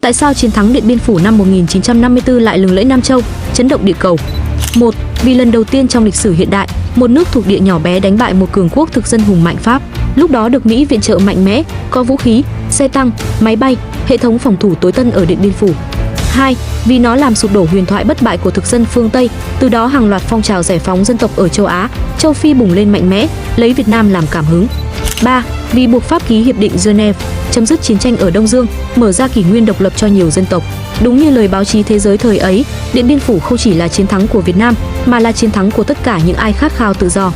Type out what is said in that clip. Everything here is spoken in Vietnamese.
Tại sao chiến thắng Điện Biên Phủ năm 1954 lại lừng lẫy Nam Châu, chấn động địa cầu? 1. Vì lần đầu tiên trong lịch sử hiện đại, một nước thuộc địa nhỏ bé đánh bại một cường quốc thực dân hùng mạnh Pháp. Lúc đó được Mỹ viện trợ mạnh mẽ, có vũ khí, xe tăng, máy bay, hệ thống phòng thủ tối tân ở Điện Biên Phủ. 2. Vì nó làm sụp đổ huyền thoại bất bại của thực dân phương Tây, từ đó hàng loạt phong trào giải phóng dân tộc ở châu Á, châu Phi bùng lên mạnh mẽ, lấy Việt Nam làm cảm hứng. 3. Vì buộc Pháp ký hiệp định Geneva, chấm dứt chiến tranh ở Đông Dương, mở ra kỷ nguyên độc lập cho nhiều dân tộc. Đúng như lời báo chí thế giới thời ấy, Điện Biên Phủ không chỉ là chiến thắng của Việt Nam, mà là chiến thắng của tất cả những ai khát khao tự do.